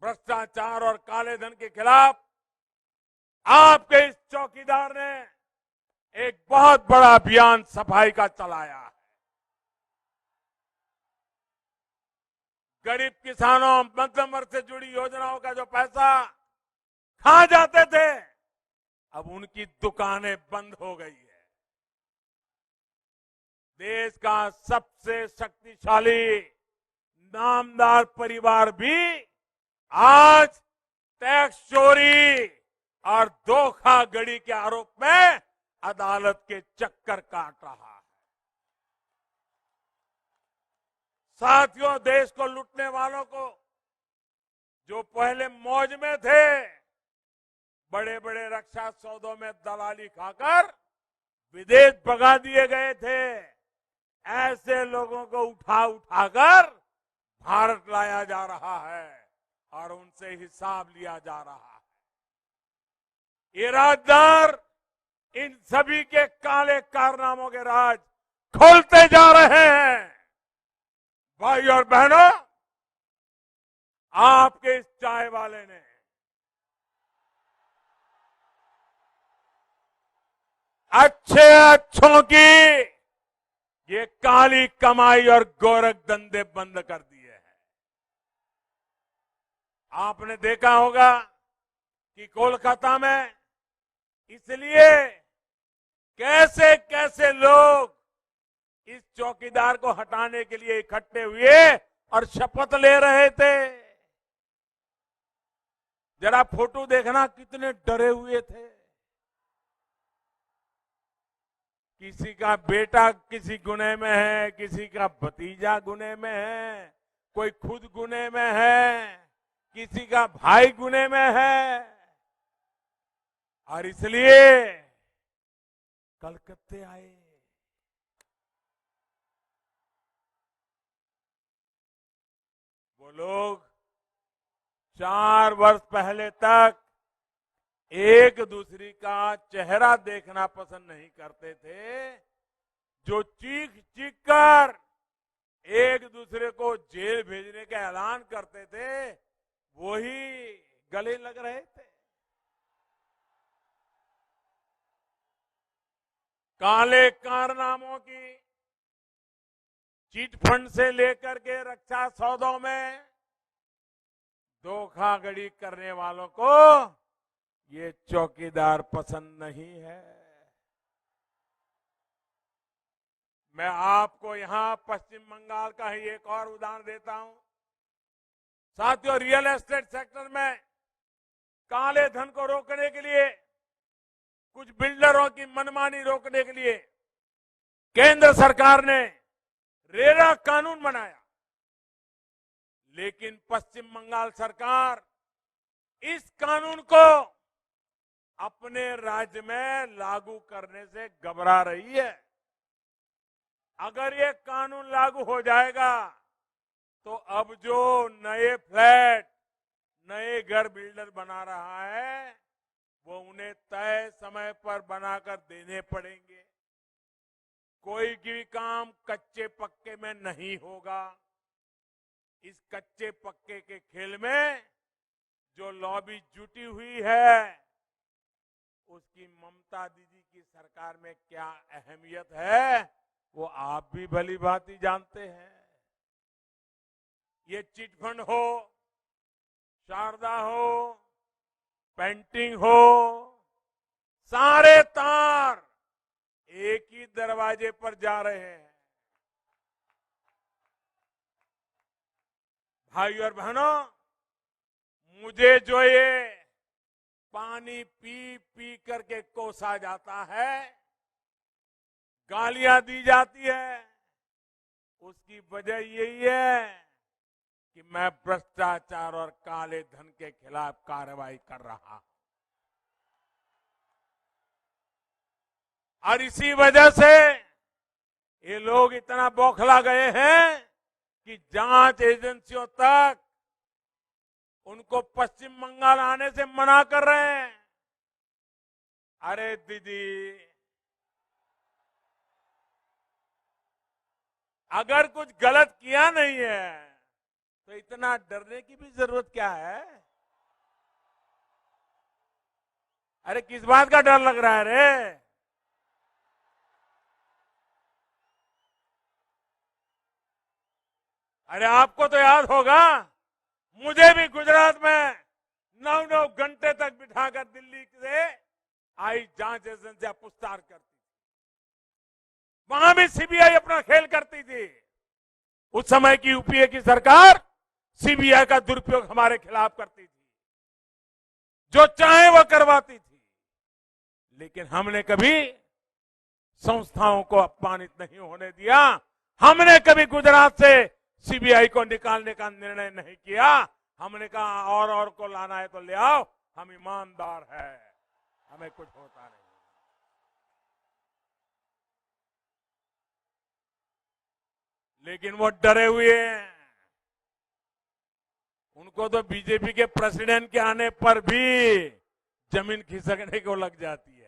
भ्रष्टाचार और काले धन के खिलाफ आपके इस चौकीदार ने एक बहुत बड़ा अभियान सफाई का चलाया है। गरीब किसानों, मध्यम वर्ग से जुड़ी योजनाओं का जो पैसा खा जाते थे, अब उनकी दुकानें बंद हो गई है। देश का सबसे शक्तिशाली नामदार परिवार भी आज टैक्स चोरी और धोखाधड़ी के आरोप में अदालत के चक्कर काट रहा है। साथियों, देश को लूटने वालों को जो पहले मौज में थे, बड़े बड़े रक्षा सौदों में दलाली खाकर विदेश भगा दिए गए थे, ऐसे लोगों को उठा उठाकर भारत लाया जा रहा है और उनसे हिसाब लिया जा रहा है। ये राजदार इन सभी के काले कारनामों के राज खोलते जा रहे हैं। भाई और बहनों, आपके इस चाय वाले ने अच्छों की ये काली कमाई और गोरख धंधे बंद कर दिए हैं। आपने देखा होगा कि कोलकाता में इसलिए कैसे कैसे लोग इस चौकीदार को हटाने के लिए इकट्ठे हुए और शपथ ले रहे थे। जरा फोटो देखना, कितने डरे हुए थे। किसी का बेटा किसी गुने में है, किसी का भतीजा गुने में है, कोई खुद गुने में है, किसी का भाई गुने में है। और इसलिए कलकत्ते आए। वो लोग 4 वर्ष पहले तक एक दूसरे का चेहरा देखना पसंद नहीं करते थे, जो चीख चीख कर एक दूसरे को जेल भेजने का ऐलान करते थे, वही गले लग रहे थे। काले कारनामों की चिट फंड से लेकर के रक्षा सौदों में धोखाधड़ी करने वालों को ये चौकीदार पसंद नहीं है। मैं आपको यहां पश्चिम बंगाल का ही एक और उदाहरण देता हूं। साथियों, रियल एस्टेट सेक्टर में काले धन को रोकने के लिए, कुछ बिल्डरों की मनमानी रोकने के लिए केंद्र सरकार ने रेरा कानून बनाया। लेकिन पश्चिम बंगाल सरकार इस कानून को अपने राज्य में लागू करने से घबरा रही है। अगर ये कानून लागू हो जाएगा तो अब जो नए फ्लैट, नए घर बिल्डर बना रहा है, वो उन्हें तय समय पर बनाकर देने पड़ेंगे। कोई भी काम कच्चे पक्के में नहीं होगा। इस कच्चे पक्के के खेल में जो लॉबी जुटी हुई है, उसकी ममता दीदी की सरकार में क्या अहमियत है, वो आप भी भली भांति जानते हैं। ये चिटफंड हो, शारदा हो, पेंटिंग हो, सारे तार एक ही दरवाजे पर जा रहे हैं। भाई और बहनों, मुझे जो ये पानी पी पी करके कोसा जाता है, गालियां दी जाती है, उसकी वजह यही है कि मैं भ्रष्टाचार और काले धन के खिलाफ कार्रवाई कर रहा हूं। और इसी वजह से ये लोग इतना बौखला गए हैं कि जांच एजेंसियों तक उनको पश्चिम बंगाल आने से मना कर रहे हैं। अरे दीदी, अगर कुछ गलत किया नहीं है तो इतना डरने की भी जरूरत क्या है? अरे किस बात का डर लग रहा है रे? अरे आपको तो याद होगा, मुझे भी गुजरात में 9-9 घंटे तक बिठाकर दिल्ली से आई जांच एजेंसियां पूछताछ करती, वहां भी सीबीआई अपना खेल करती थी। उस समय की यूपीए की सरकार सीबीआई का दुरुपयोग हमारे खिलाफ करती थी, जो चाहे वो करवाती थी। लेकिन हमने कभी संस्थाओं को अपमानित नहीं होने दिया। हमने कभी गुजरात से सीबीआई को निकालने का निर्णय नहीं किया। हमने कहा और को लाना है तो ले आओ, हम ईमानदार है, हमें कुछ होता नहीं। लेकिन वो डरे हुए हैं। उनको तो बीजेपी के प्रेसिडेंट के आने पर भी जमीन खिसकने को लग जाती है।